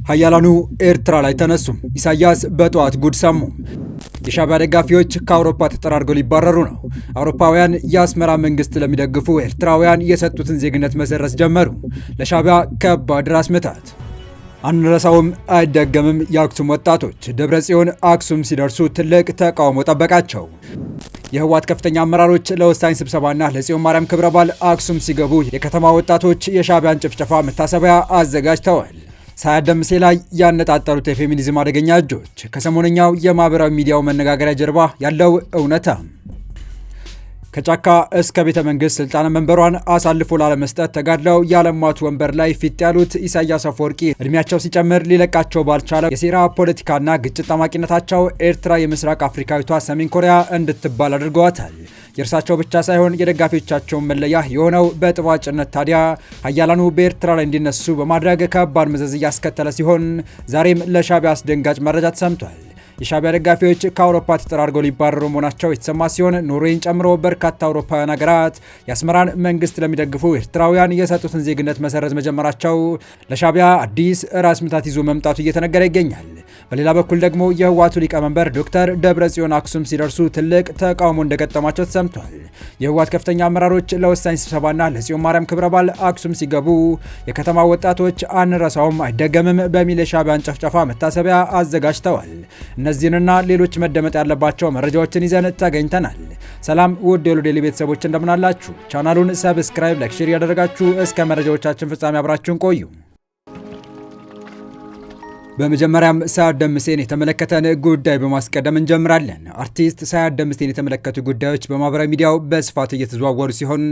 ኃያላኑ ኤርትራ ላይ ተነሱ። ኢሳያስ በጠዋት ጉድ ሰሙ። የሻዕቢያ ደጋፊዎች ከአውሮፓ ተጠራርገው ሊባረሩ ነው። አውሮፓውያን የአስመራ መንግስት ለሚደግፉ ኤርትራውያን የሰጡትን ዜግነት መሰረዝ ጀመሩ። ለሻዕቢያ ከባድ ራስ ምታት። አንረሳውም አይደገምም የአክሱም ወጣቶች ደብረ ጽዮን አክሱም ሲደርሱ ትልቅ ተቃውሞ ጠበቃቸው። የህወሓት ከፍተኛ አመራሮች ለወሳኝ ስብሰባና ለጽዮን ማርያም ክብረ በዓል አክሱም ሲገቡ የከተማ ወጣቶች የሻዕቢያን ጭፍጨፋ መታሰቢያ አዘጋጅተዋል። ሳያት ደምሴ ላይ ያነጣጠሩት የፌሚኒዝም አደገኛ እጆች ከሰሞነኛው የማህበራዊ ሚዲያው መነጋገሪያ ጀርባ ያለው እውነታ። ከጫካ እስከ ቤተ መንግስት ስልጣን መንበሯን አሳልፎ ላለመስጠት ተጋድለው ያለማቱ ወንበር ላይ ፊት ያሉት ኢሳያስ አፈወርቂ እድሜያቸው ሲጨምር ሊለቃቸው ባልቻለው የሴራ ፖለቲካና ግጭት ጠማቂነታቸው ኤርትራ የምስራቅ አፍሪካዊቷ ሰሜን ኮሪያ እንድትባል አድርገዋታል። የእርሳቸው ብቻ ሳይሆን የደጋፊዎቻቸውን መለያ የሆነው በጥባጭነት ታዲያ ኃያላኑ በኤርትራ ላይ እንዲነሱ በማድረግ ከባድ መዘዝ እያስከተለ ሲሆን ዛሬም ለሻዕቢያ አስደንጋጭ መረጃ ተሰምቷል። የሻዕቢያ ደጋፊዎች ከአውሮፓ ተጠራርገው ሊባረሩ መሆናቸው የተሰማ ሲሆን ኖርዌይን ጨምሮ በርካታ አውሮፓውያን ሀገራት የአስመራን መንግስት ለሚደግፉ ኤርትራውያን የሰጡትን ዜግነት መሰረዝ መጀመራቸው ለሻዕቢያ አዲስ ራስ ምታት ይዞ መምጣቱ እየተነገረ ይገኛል። በሌላ በኩል ደግሞ የህወሓቱ ሊቀመንበር ዶክተር ደብረ ጽዮን አክሱም ሲደርሱ ትልቅ ተቃውሞ እንደገጠማቸው ተሰምቷል። የህወሓት ከፍተኛ አመራሮች ለወሳኝ ስብሰባና ለጽዮን ማርያም ክብረ በዓል አክሱም ሲገቡ የከተማ ወጣቶች አንረሳውም አይደገምም በሚል የሻዕቢያን ጭፍጨፋ መታሰቢያ አዘጋጅተዋል። እነዚህንና ሌሎች መደመጥ ያለባቸው መረጃዎችን ይዘን ተገኝተናል። ሰላም ውድ የሉል ዴይሊ ቤተሰቦች እንደምናላችሁ፣ ቻናሉን ሰብስክራይብ፣ ላይክ፣ ሼር ያደረጋችሁ እስከ መረጃዎቻችን ፍጻሜ አብራችሁን ቆዩ። በመጀመሪያም ሳያት ደምሴን የተመለከተን ጉዳይ በማስቀደም እንጀምራለን። አርቲስት ሳያት ደምሴን የተመለከቱ ጉዳዮች በማህበራዊ ሚዲያው በስፋት እየተዘዋወሩ ሲሆን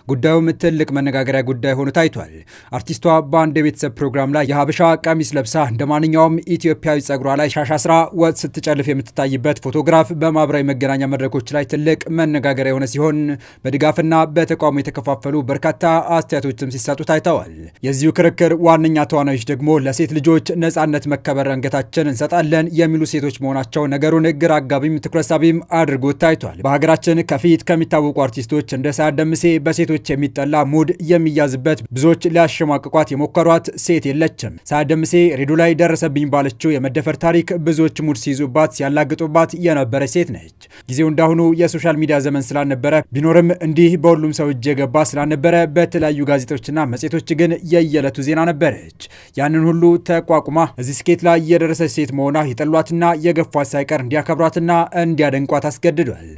ጉዳዩም ትልቅ መነጋገሪያ ጉዳይ ሆኖ ታይቷል። አርቲስቷ በአንድ የቤተሰብ ፕሮግራም ላይ የሀበሻ ቀሚስ ለብሳ እንደ ማንኛውም ኢትዮጵያዊ ጸጉሯ ላይ ሻሽ አስራ ወጥ ስትጨልፍ የምትታይበት ፎቶግራፍ በማህበራዊ መገናኛ መድረኮች ላይ ትልቅ መነጋገሪያ የሆነ ሲሆን በድጋፍና በተቃውሞ የተከፋፈሉ በርካታ አስተያየቶችም ሲሰጡ ታይተዋል። የዚሁ ክርክር ዋነኛ ተዋናዮች ደግሞ ለሴት ልጆች ነጻነት መከበር አንገታችን እንሰጣለን የሚሉ ሴቶች መሆናቸው ነገሩን ግራ አጋቢም ትኩረት ሳቢም አድርጎ ታይቷል። በሀገራችን ከፊት ከሚታወቁ አርቲስቶች እንደ ሳያት ደምሴ በሴቶች የሚጠላ ሙድ የሚያዝበት ብዙዎች ሊያሸማቅቋት የሞከሯት ሴት የለችም። ሳያት ደምሴ ሬዲዮ ላይ ደረሰብኝ ባለችው የመደፈር ታሪክ ብዙዎች ሙድ ሲይዙባት ሲያላግጡባት የነበረች ሴት ነች። ጊዜው እንዳሁኑ የሶሻል ሚዲያ ዘመን ስላልነበረ ቢኖርም እንዲህ በሁሉም ሰው እጅ የገባ ስላልነበረ በተለያዩ ጋዜጦችና መጽሔቶች ግን የየዕለቱ ዜና ነበረች። ያንን ሁሉ ተቋቁማ እዚህ ስኬት ላይ የደረሰች ሴት መሆኗ የጠሏትና የገፏት ሳይቀር እንዲያከብሯትና እንዲያደንቋት አስገድዷል።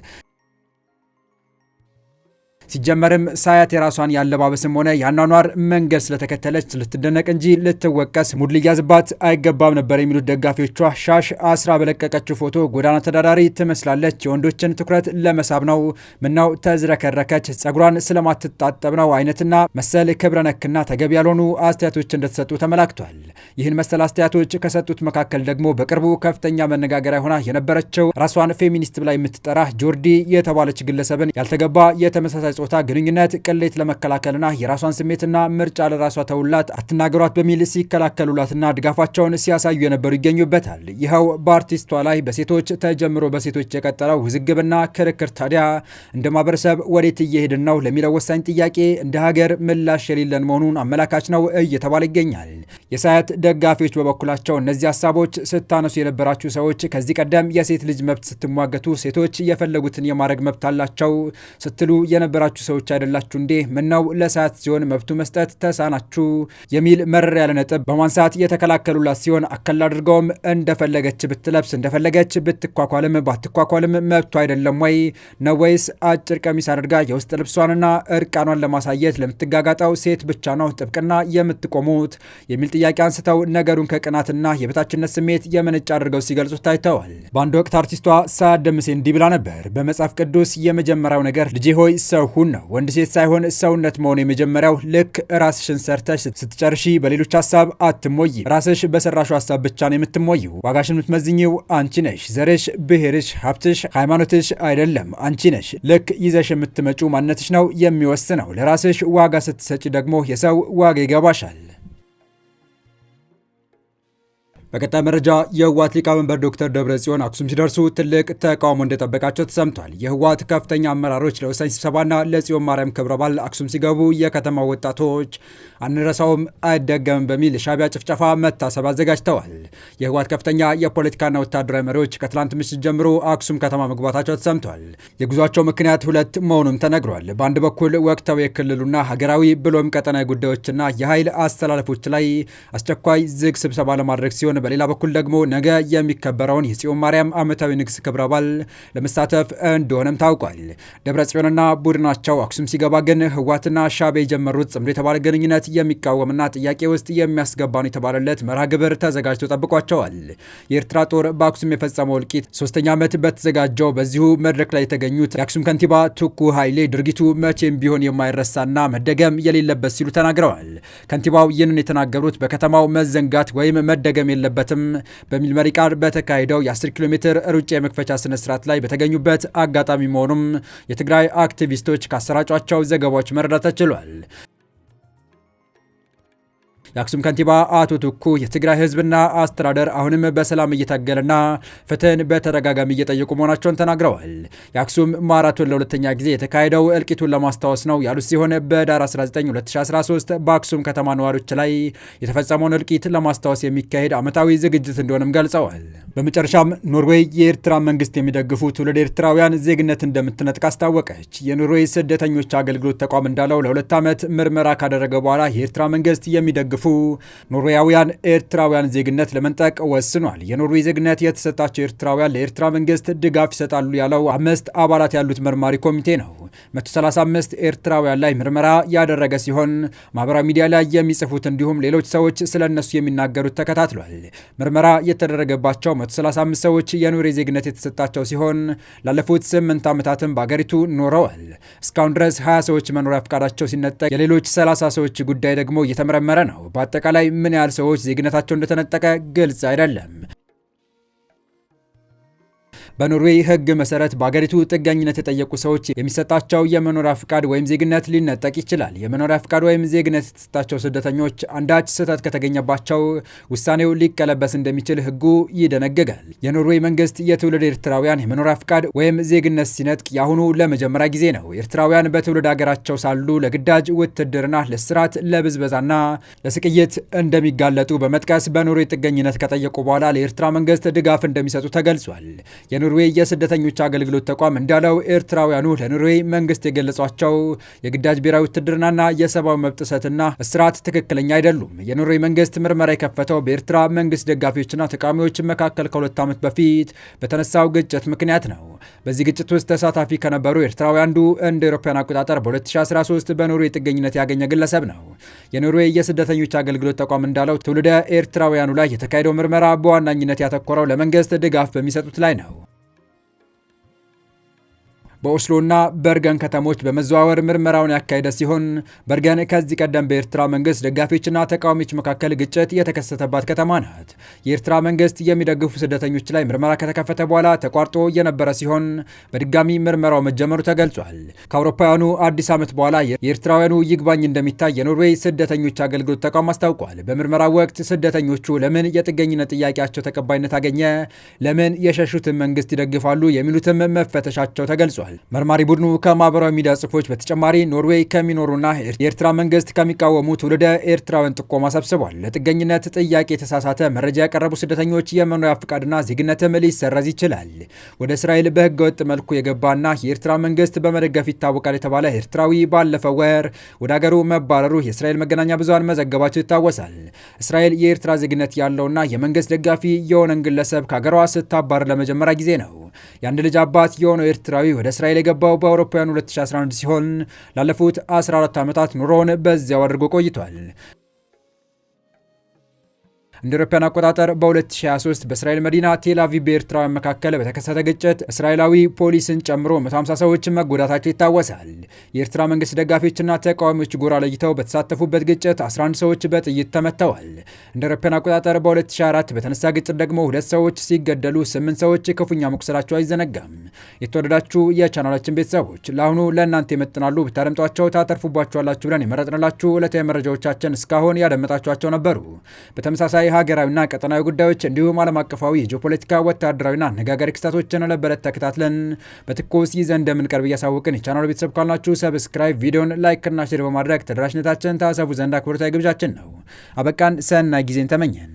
ሲጀመርም ሳያት የራሷን ያለባበስም ሆነ ያኗኗር መንገድ ስለተከተለች ልትደነቅ እንጂ ልትወቀስ ሙድ ሊያዝባት አይገባም ነበር የሚሉት ደጋፊዎቿ ሻሽ አስራ በለቀቀችው ፎቶ ጎዳና ተዳዳሪ ትመስላለች፣ የወንዶችን ትኩረት ለመሳብ ነው፣ ምነው ተዝረከረከች፣ ጸጉሯን ስለማትጣጠብ ነው አይነትና መሰል ክብረ ነክና ተገቢ ያልሆኑ አስተያየቶች እንደተሰጡ ተመላክቷል። ይህን መሰል አስተያየቶች ከሰጡት መካከል ደግሞ በቅርቡ ከፍተኛ መነጋገሪያ ሆና የነበረችው ራሷን ፌሚኒስት ብላ የምትጠራ ጆርዲ የተባለች ግለሰብን ያልተገባ የተመሳሳይ ጾታ ግንኙነት ቅሌት ለመከላከልና የራሷን ስሜትና ምርጫ ለራሷ ተውላት አትናገሯት በሚል ሲከላከሉላትና ድጋፋቸውን ሲያሳዩ የነበሩ ይገኙበታል። ይኸው በአርቲስቷ ላይ በሴቶች ተጀምሮ በሴቶች የቀጠለው ውዝግብና ክርክር ታዲያ እንደ ማህበረሰብ ወዴት እየሄድን ነው ለሚለው ወሳኝ ጥያቄ እንደ ሀገር ምላሽ የሌለን መሆኑን አመላካች ነው እየተባለ ይገኛል። የሳያት ደጋፊዎች በበኩላቸው እነዚህ ሀሳቦች ስታነሱ የነበራችሁ ሰዎች ከዚህ ቀደም የሴት ልጅ መብት ስትሟገቱ ሴቶች የፈለጉትን የማድረግ መብት አላቸው ስትሉ የነበራ ሰዎች አይደላችሁ እንዴ? ምነው ለሳያት ሲሆን መብቱ መስጠት ተሳናችሁ? የሚል መረር ያለ ነጥብ በማንሳት የተከላከሉላት ሲሆን አከል አድርገውም እንደፈለገች ብትለብስ እንደፈለገች ብትኳኳልም ባትኳኳልም መብቱ አይደለም ወይ ነው? ወይስ አጭር ቀሚስ አድርጋ የውስጥ ልብሷንና እርቃኗን ለማሳየት ለምትጋጋጠው ሴት ብቻ ነው ጥብቅና የምትቆሙት? የሚል ጥያቄ አንስተው ነገሩን ከቅናትና የበታችነት ስሜት የመነጭ አድርገው ሲገልጹት ታይተዋል። በአንድ ወቅት አርቲስቷ ሳያት ደምሴ እንዲህ ብላ ነበር። በመጽሐፍ ቅዱስ የመጀመሪያው ነገር ልጄ ሆይ ሰው ሁን ነው። ወንድ ሴት ሳይሆን ሰውነት መሆን የመጀመሪያው። ልክ ራስሽን ሰርተሽ ስትጨርሺ በሌሎች ሀሳብ አትሞይ። ራስሽ በሰራሹ ሀሳብ ብቻ ነው የምትሞይው። ዋጋሽን የምትመዝኝው አንቺ ነሽ። ዘርሽ፣ ብሔርሽ፣ ሀብትሽ፣ ሃይማኖትሽ አይደለም፣ አንቺ ነሽ። ልክ ይዘሽ የምትመጪው ማንነትሽ ነው የሚወስነው። ለራስሽ ዋጋ ስትሰጪ ደግሞ የሰው ዋጋ ይገባሻል። በቀጣይ መረጃ የህወሓት ሊቀመንበር ዶክተር ደብረጽዮን አክሱም ሲደርሱ ትልቅ ተቃውሞ እንደጠበቃቸው ተሰምቷል። የህወሓት ከፍተኛ አመራሮች ለወሳኝ ስብሰባና ለጽዮን ማርያም ክብረ በዓል አክሱም ሲገቡ የከተማው ወጣቶች አንረሳውም አይደገምም በሚል የሻዕቢያ ጭፍጨፋ መታሰብ አዘጋጅተዋል። የህወሓት ከፍተኛ የፖለቲካና ወታደራዊ መሪዎች ከትላንት ምሽት ጀምሮ አክሱም ከተማ መግባታቸው ተሰምቷል። የጉዟቸው ምክንያት ሁለት መሆኑም ተነግሯል። በአንድ በኩል ወቅታዊ የክልሉና ሀገራዊ ብሎም ቀጠናዊ ጉዳዮችና የኃይል አስተላለፎች ላይ አስቸኳይ ዝግ ስብሰባ ለማድረግ ሲሆን በሌላ በኩል ደግሞ ነገ የሚከበረውን የጽዮን ማርያም ዓመታዊ ንግስ ክብረ በዓል ለመሳተፍ እንደሆነም ታውቋል። ደብረጽዮንና ቡድናቸው አክሱም ሲገባ ግን ህወሓትና ሻዕቢያ የጀመሩት ጽምዶ የተባለ ግንኙነት የሚቃወምና ጥያቄ ውስጥ የሚያስገባ ነው የተባለለት መርሃ ግብር ተዘጋጅቶ ጠብቋቸዋል። የኤርትራ ጦር በአክሱም የፈጸመው እልቂት ሶስተኛ ዓመት በተዘጋጀው በዚሁ መድረክ ላይ የተገኙት የአክሱም ከንቲባ ቱኩ ኃይሌ ድርጊቱ መቼም ቢሆን የማይረሳና መደገም የሌለበት ሲሉ ተናግረዋል። ከንቲባው ይህንን የተናገሩት በከተማው መዘንጋት ወይም መደገም የለበትም በሚል መሪ ቃል በተካሄደው የ10 ኪሎ ሜትር ሩጫ የመክፈቻ ስነ ስርዓት ላይ በተገኙበት አጋጣሚ መሆኑም የትግራይ አክቲቪስቶች ካሰራጯቸው ዘገባዎች መረዳት ተችሏል። የአክሱም ከንቲባ አቶ ቱኩ የትግራይ ህዝብና አስተዳደር አሁንም በሰላም እየታገለና ፍትህን በተደጋጋሚ እየጠየቁ መሆናቸውን ተናግረዋል። የአክሱም ማራቶን ለሁለተኛ ጊዜ የተካሄደው እልቂቱን ለማስታወስ ነው ያሉት ሲሆን በዳር 19 2013 በአክሱም ከተማ ነዋሪዎች ላይ የተፈጸመውን እልቂት ለማስታወስ የሚካሄድ ዓመታዊ ዝግጅት እንደሆነም ገልጸዋል። በመጨረሻም ኖርዌይ የኤርትራ መንግስት የሚደግፉ ትውልድ ኤርትራውያን ዜግነት እንደምትነጥቅ አስታወቀች። የኖርዌይ ስደተኞች አገልግሎት ተቋም እንዳለው ለ2 ዓመት ምርመራ ካደረገ በኋላ የኤርትራ መንግስት የሚደግፉ ኖርዌያውያን ኤርትራውያን ዜግነት ለመንጠቅ ወስኗል። የኖርዌይ ዜግነት የተሰጣቸው ኤርትራውያን ለኤርትራ መንግስት ድጋፍ ይሰጣሉ ያለው 5 አባላት ያሉት መርማሪ ኮሚቴ ነው። 135 ኤርትራውያን ላይ ምርመራ ያደረገ ሲሆን ማህበራዊ ሚዲያ ላይ የሚጽፉት እንዲሁም ሌሎች ሰዎች ስለ እነሱ የሚናገሩት ተከታትሏል። ምርመራ የተደረገባቸው 135 ሰዎች የኖርዌይ ዜግነት የተሰጣቸው ሲሆን ላለፉት 8 ዓመታትም በአገሪቱ ኖረዋል። እስካሁን ድረስ 20 ሰዎች መኖሪያ ፈቃዳቸው ሲነጠቅ የሌሎች 30 ሰዎች ጉዳይ ደግሞ እየተመረመረ ነው። በአጠቃላይ ምን ያህል ሰዎች ዜግነታቸው እንደተነጠቀ ግልጽ አይደለም። በኖርዌይ ሕግ መሰረት በአገሪቱ ጥገኝነት የጠየቁ ሰዎች የሚሰጣቸው የመኖሪያ ፍቃድ ወይም ዜግነት ሊነጠቅ ይችላል። የመኖሪያ ፍቃድ ወይም ዜግነት የተሰጣቸው ስደተኞች አንዳች ስህተት ከተገኘባቸው ውሳኔው ሊቀለበስ እንደሚችል ሕጉ ይደነግጋል። የኖርዌይ መንግስት የትውልድ ኤርትራውያን የመኖሪያ ፍቃድ ወይም ዜግነት ሲነጥቅ የአሁኑ ለመጀመሪያ ጊዜ ነው። ኤርትራውያን በትውልድ ሀገራቸው ሳሉ ለግዳጅ ውትድርና፣ ለስርዓት፣ ለብዝበዛና ለስቅይት እንደሚጋለጡ በመጥቀስ በኖርዌይ ጥገኝነት ከጠየቁ በኋላ ለኤርትራ መንግስት ድጋፍ እንደሚሰጡ ተገልጿል። የኖርዌይ የስደተኞች አገልግሎት ተቋም እንዳለው ኤርትራውያኑ ለኖርዌይ መንግስት የገለጿቸው የግዳጅ ብሔራዊ ውትድርናና የሰብአዊ መብት ጥሰትና እስራት ትክክለኛ አይደሉም። የኖርዌይ መንግስት ምርመራ የከፈተው በኤርትራ መንግስት ደጋፊዎችና ተቃዋሚዎች መካከል ከ2 ዓመት በፊት በተነሳው ግጭት ምክንያት ነው። በዚህ ግጭት ውስጥ ተሳታፊ ከነበሩ ኤርትራውያን አንዱ እንደ አውሮፓውያን አቆጣጠር በ2013 በኖርዌይ ጥገኝነት ያገኘ ግለሰብ ነው። የኖርዌይ የስደተኞች አገልግሎት ተቋም እንዳለው ትውልደ ኤርትራውያኑ ላይ የተካሄደው ምርመራ በዋናኝነት ያተኮረው ለመንግስት ድጋፍ በሚሰጡት ላይ ነው። በኦስሎና በርገን ከተሞች በመዘዋወር ምርመራውን ያካሄደ ሲሆን በርገን ከዚህ ቀደም በኤርትራ መንግስት ደጋፊዎችና ተቃዋሚዎች መካከል ግጭት የተከሰተባት ከተማ ናት። የኤርትራ መንግስት የሚደግፉ ስደተኞች ላይ ምርመራ ከተከፈተ በኋላ ተቋርጦ የነበረ ሲሆን በድጋሚ ምርመራው መጀመሩ ተገልጿል። ከአውሮፓውያኑ አዲስ ዓመት በኋላ የኤርትራውያኑ ይግባኝ እንደሚታይ የኖርዌይ ስደተኞች አገልግሎት ተቋም አስታውቋል። በምርመራው ወቅት ስደተኞቹ ለምን የጥገኝነት ጥያቄያቸው ተቀባይነት አገኘ፣ ለምን የሸሹትን መንግስት ይደግፋሉ የሚሉትም መፈተሻቸው ተገልጿል። መርማሪ ቡድኑ ከማህበራዊ ሚዲያ ጽሑፎች በተጨማሪ ኖርዌይ ከሚኖሩና የኤርትራ መንግስት ከሚቃወሙ ትውልደ ኤርትራውያን ጥቆማ ሰብስቧል። ለጥገኝነት ጥያቄ የተሳሳተ መረጃ ያቀረቡ ስደተኞች የመኖሪያ ፍቃድና ዜግነትም ሊሰረዝ ይችላል። ወደ እስራኤል በህገወጥ መልኩ የገባና የኤርትራ መንግስት በመደገፍ ይታወቃል የተባለ ኤርትራዊ ባለፈው ወር ወደ አገሩ መባረሩ የእስራኤል መገናኛ ብዙሃን መዘገባቸው ይታወሳል። እስራኤል የኤርትራ ዜግነት ያለውና የመንግስት ደጋፊ የሆነን ግለሰብ ከሀገሯ ስታባረር ለመጀመሪያ ጊዜ ነው። የአንድ ልጅ አባት የሆነው ኤርትራዊ ወደ እስራኤል የገባው በአውሮፓውያኑ 2011 ሲሆን ላለፉት 14 ዓመታት ኑሮውን በዚያው አድርጎ ቆይቷል። እንደ አውሮፓውያን አቆጣጠር በ2023 በእስራኤል መዲና ቴል አቪቭ በኤርትራውያን መካከል በተከሰተ ግጭት እስራኤላዊ ፖሊስን ጨምሮ 150 ሰዎች መጎዳታቸው ይታወሳል። የኤርትራ መንግስት ደጋፊዎችና ተቃዋሚዎች ጎራ ለይተው በተሳተፉበት ግጭት 11 ሰዎች በጥይት ተመተዋል። እንደ አውሮፓውያን አቆጣጠር በ2024 በተነሳ ግጭት ደግሞ 2 ሰዎች ሲገደሉ 8 ሰዎች ክፉኛ መቁሰላቸው አይዘነጋም። የተወደዳችሁ የቻናላችን ቤተሰቦች ለአሁኑ ለእናንተ ይመጥናሉ ብታደምጧቸው ታተርፉባችኋላችሁ ብለን የመረጥንላችሁ ዕለታዊ መረጃዎቻችን እስካሁን ያደመጣችኋቸው ነበሩ። በተመሳሳይ ወቅታዊ ሀገራዊና ቀጠናዊ ጉዳዮች እንዲሁም ዓለም አቀፋዊ የጂኦፖለቲካ ወታደራዊና አነጋጋሪ ክስተቶችን ለበለት ተከታትለን በትኩስ ይዘን እንደምንቀርብ እያሳወቅን የቻናሉ ቤተሰብ ካልናችሁ ሰብስክራይብ፣ ቪዲዮን ላይክ እና ሼር በማድረግ ተደራሽነታችን ታሰፉ ዘንድ አክብሮታዊ ግብዣችን ነው። አበቃን። ሰናይ ጊዜን ተመኘን።